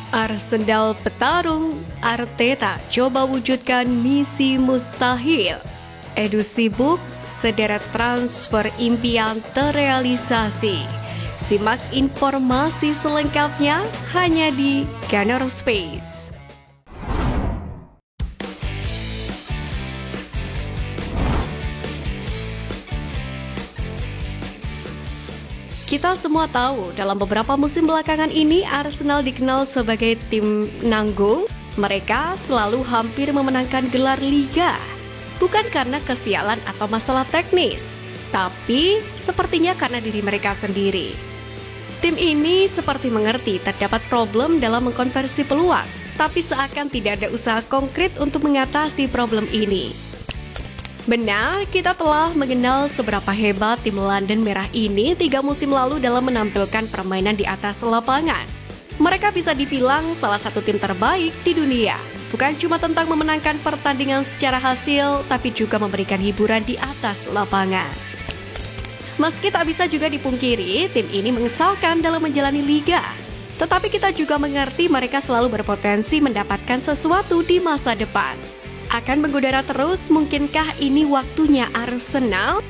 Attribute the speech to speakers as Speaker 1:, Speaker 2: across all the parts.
Speaker 1: Arsenal petarung, Arteta coba wujudkan misi mustahil. Edu sibuk, sederet transfer impian terrealisasi. Simak informasi selengkapnya hanya di Gunner Space. Kita semua tahu, dalam beberapa musim belakangan ini Arsenal dikenal sebagai tim nanggung. Mereka selalu hampir memenangkan gelar Liga. Bukan karena kesialan atau masalah teknis, tapi sepertinya karena diri mereka sendiri. Tim ini seperti mengerti terdapat problem dalam mengkonversi peluang, tapi seakan tidak ada usaha konkret untuk mengatasi problem ini. Benar, kita telah mengenal seberapa hebat tim London Merah ini 3 musim lalu dalam menampilkan permainan di atas lapangan. Mereka bisa dibilang salah satu tim terbaik di dunia. Bukan cuma tentang memenangkan pertandingan secara hasil, tapi juga memberikan hiburan di atas lapangan. Meski tak bisa juga dipungkiri, tim ini mengesalkan dalam menjalani liga. Tetapi kita juga mengerti mereka selalu berpotensi mendapatkan sesuatu di masa depan. Akan mengudara terus, mungkinkah ini waktunya Arsenal?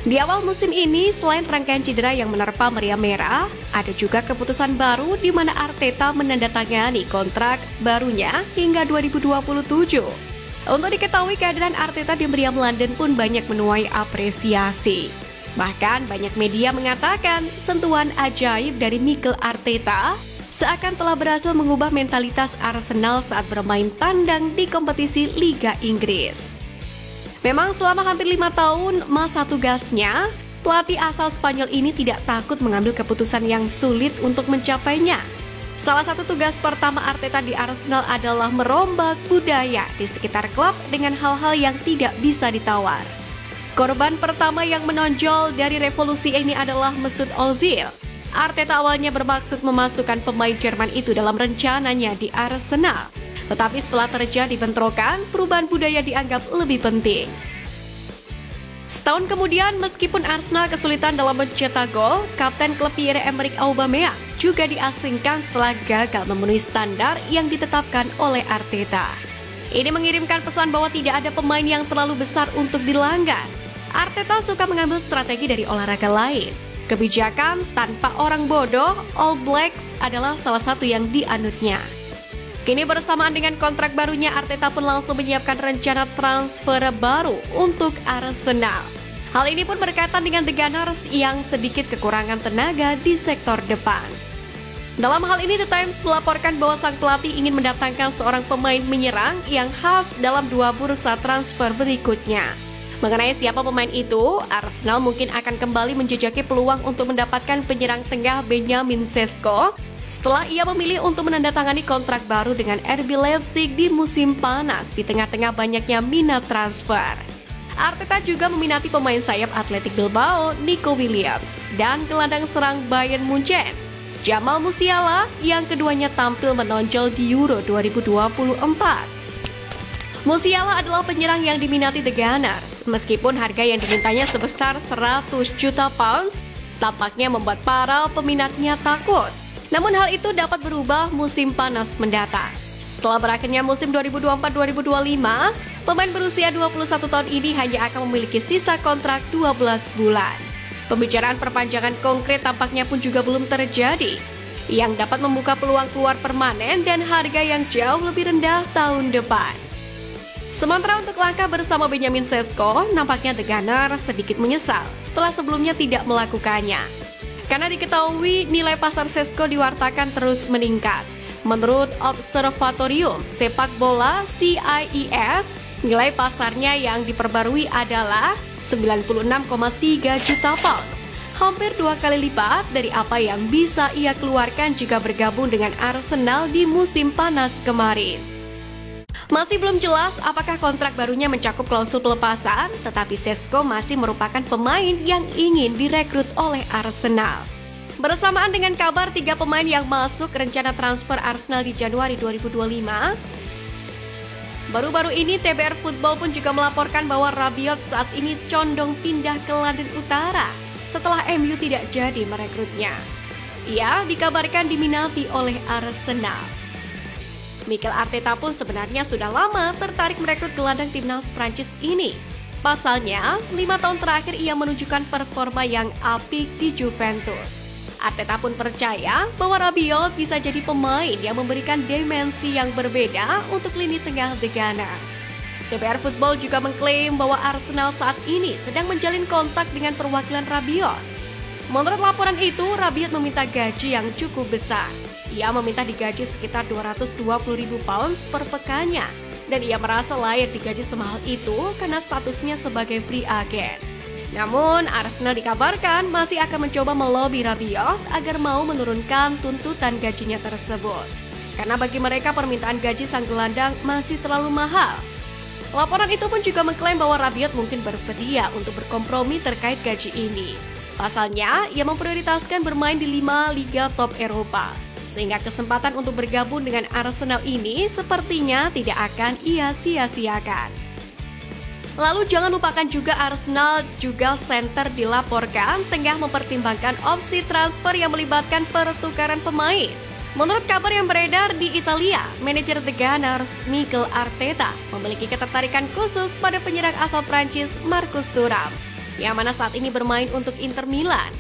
Speaker 1: Di awal musim ini, selain rangkaian cedera yang menerpa meriam merah, ada juga keputusan baru di mana Arteta menandatangani kontrak barunya hingga 2027. Untuk diketahui, kehadiran Arteta di meriam London pun banyak menuai apresiasi. Bahkan banyak media mengatakan sentuhan ajaib dari Mikel Arteta seakan telah berhasil mengubah mentalitas Arsenal saat bermain tandang di kompetisi Liga Inggris. Memang selama hampir 5 tahun masa tugasnya, pelatih asal Spanyol ini tidak takut mengambil keputusan yang sulit untuk mencapainya. Salah satu tugas pertama Arteta di Arsenal adalah merombak budaya di sekitar klub dengan hal-hal yang tidak bisa ditawar. Korban pertama yang menonjol dari revolusi ini adalah Mesut Ozil. Arteta awalnya bermaksud memasukkan pemain Jerman itu dalam rencananya di Arsenal. Tetapi setelah terjadi bentrokan, perubahan budaya dianggap lebih penting. Setahun kemudian, meskipun Arsenal kesulitan dalam mencetak gol, kapten klub Pierre-Emerick Aubameyang juga diasingkan setelah gagal memenuhi standar yang ditetapkan oleh Arteta. Ini mengirimkan pesan bahwa tidak ada pemain yang terlalu besar untuk dilanggar. Arteta suka mengambil strategi dari olahraga lain. Kebijakan tanpa orang bodoh, All Blacks adalah salah satu yang dianutnya. Kini bersamaan dengan kontrak barunya, Arteta pun langsung menyiapkan rencana transfer baru untuk Arsenal. Hal ini pun berkaitan dengan The Gunners yang sedikit kekurangan tenaga di sektor depan. Dalam hal ini, The Times melaporkan bahwa sang pelatih ingin mendatangkan seorang pemain menyerang yang khas dalam 2 bursa transfer berikutnya. Mengenai siapa pemain itu, Arsenal mungkin akan kembali menjejaki peluang untuk mendapatkan penyerang tengah Benjamin Sesko setelah ia memilih untuk menandatangani kontrak baru dengan RB Leipzig di musim panas di tengah-tengah banyaknya minat transfer. Arteta juga meminati pemain sayap Athletic Bilbao, Nico Williams, dan gelandang serang Bayern Munchen, Jamal Musiala, yang keduanya tampil menonjol di Euro 2024. Musiala adalah penyerang yang diminati The Gunners, meskipun harga yang dimintanya sebesar 100 juta pounds, tampaknya membuat para peminatnya takut. Namun hal itu dapat berubah musim panas mendatang. Setelah berakhirnya musim 2024-2025, pemain berusia 21 tahun ini hanya akan memiliki sisa kontrak 12 bulan. Pembicaraan perpanjangan konkret tampaknya pun juga belum terjadi, yang dapat membuka peluang keluar permanen dan harga yang jauh lebih rendah tahun depan. Sementara untuk langkah bersama Benjamin Sesko, nampaknya The Gunners sedikit menyesal setelah sebelumnya tidak melakukannya. Karena diketahui nilai pasar Sesko diwartakan terus meningkat. Menurut Observatorium Sepak Bola CIES, nilai pasarnya yang diperbarui adalah 96,3 juta pounds. Hampir 2 kali lipat dari apa yang bisa ia keluarkan jika bergabung dengan Arsenal di musim panas kemarin. Masih belum jelas apakah kontrak barunya mencakup klausul pelepasan, tetapi Sesko masih merupakan pemain yang ingin direkrut oleh Arsenal. Bersamaan dengan kabar 3 pemain yang masuk rencana transfer Arsenal di Januari 2025, baru-baru ini TBR Football pun juga melaporkan bahwa Rabiot saat ini condong pindah ke London Utara setelah MU tidak jadi merekrutnya. Ia dikabarkan diminati oleh Arsenal. Mikel Arteta pun sebenarnya sudah lama tertarik merekrut gelandang timnas Prancis ini. Pasalnya, 5 tahun terakhir ia menunjukkan performa yang apik di Juventus. Arteta pun percaya bahwa Rabiot bisa jadi pemain yang memberikan dimensi yang berbeda untuk lini tengah The Gunners. KBR Football juga mengklaim bahwa Arsenal saat ini sedang menjalin kontak dengan perwakilan Rabiot. Menurut laporan itu, Rabiot meminta gaji yang cukup besar. Ia meminta digaji sekitar 220.000 pounds per pekannya. Dan ia merasa layak digaji semahal itu karena statusnya sebagai free agent. Namun, Arsenal dikabarkan masih akan mencoba melobi Rabiot agar mau menurunkan tuntutan gajinya tersebut. Karena bagi mereka permintaan gaji sang gelandang masih terlalu mahal. Laporan itu pun juga mengklaim bahwa Rabiot mungkin bersedia untuk berkompromi terkait gaji ini. Pasalnya, ia memprioritaskan bermain di 5 liga top Eropa. Sehingga kesempatan untuk bergabung dengan Arsenal ini sepertinya tidak akan ia sia-siakan. Lalu jangan lupakan juga Arsenal juga center dilaporkan tengah mempertimbangkan opsi transfer yang melibatkan pertukaran pemain. Menurut kabar yang beredar di Italia, manajer The Gunners Mikel Arteta memiliki ketertarikan khusus pada penyerang asal Prancis Marcus Thuram, yang mana saat ini bermain untuk Inter Milan.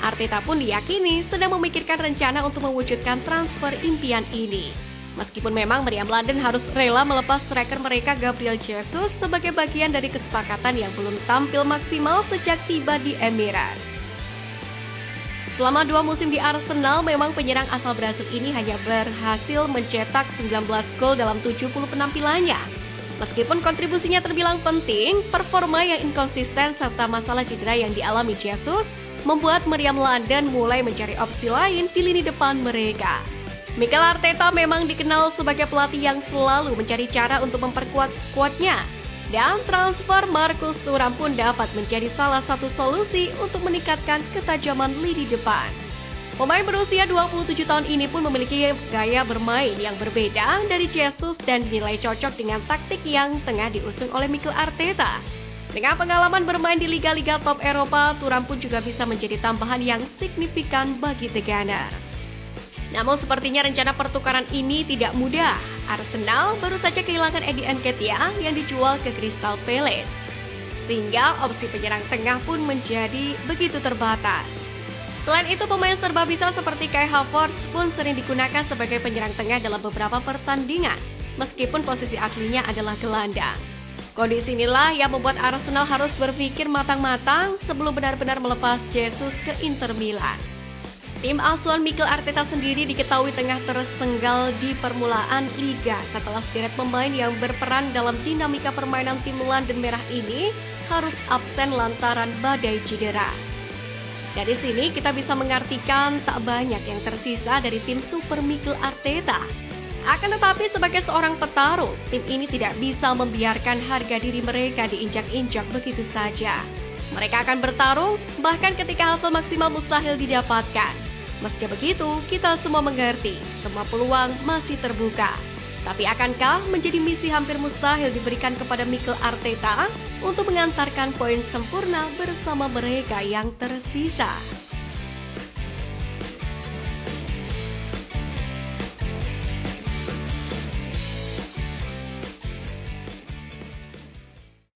Speaker 1: Arteta pun diyakini sedang memikirkan rencana untuk mewujudkan transfer impian ini. Meskipun memang Meriam London harus rela melepas striker mereka Gabriel Jesus sebagai bagian dari kesepakatan yang belum tampil maksimal sejak tiba di Emirates. Selama 2 musim di Arsenal, memang penyerang asal Brasil ini hanya berhasil mencetak 19 gol dalam 70 penampilannya. Meskipun kontribusinya terbilang penting, performa yang inkonsisten serta masalah cedera yang dialami Jesus membuat Meriam London mulai mencari opsi lain di lini depan mereka. Mikel Arteta memang dikenal sebagai pelatih yang selalu mencari cara untuk memperkuat skuadnya. Dan transfer Marcus Thuram pun dapat menjadi salah satu solusi untuk meningkatkan ketajaman lini depan. Pemain berusia 27 tahun ini pun memiliki gaya bermain yang berbeda dari Jesus dan dinilai cocok dengan taktik yang tengah diusung oleh Mikel Arteta. Dengan pengalaman bermain di liga-liga top Eropa, Thuram pun juga bisa menjadi tambahan yang signifikan bagi The Gunners. Namun sepertinya rencana pertukaran ini tidak mudah. Arsenal baru saja kehilangan Eddie Nketiah yang dijual ke Crystal Palace. Sehingga opsi penyerang tengah pun menjadi begitu terbatas. Selain itu, pemain serba bisa seperti Kai Havertz pun sering digunakan sebagai penyerang tengah dalam beberapa pertandingan, meskipun posisi aslinya adalah gelandang. Kondisi inilah yang membuat Arsenal harus berpikir matang-matang sebelum benar-benar melepas Jesus ke Inter Milan. Tim asuhan Mikel Arteta sendiri diketahui tengah tersenggal di permulaan liga setelah sederet pemain yang berperan dalam dinamika permainan tim London Merah ini harus absen lantaran badai cedera. Dari sini kita bisa mengartikan tak banyak yang tersisa dari tim super Mikel Arteta. Akan tetapi sebagai seorang petarung, tim ini tidak bisa membiarkan harga diri mereka diinjak-injak begitu saja. Mereka akan bertarung bahkan ketika hasil maksimal mustahil didapatkan. Meski begitu, kita semua mengerti semua peluang masih terbuka. Tapi akankah menjadi misi hampir mustahil diberikan kepada Mikel Arteta untuk mengantarkan poin sempurna bersama mereka yang tersisa?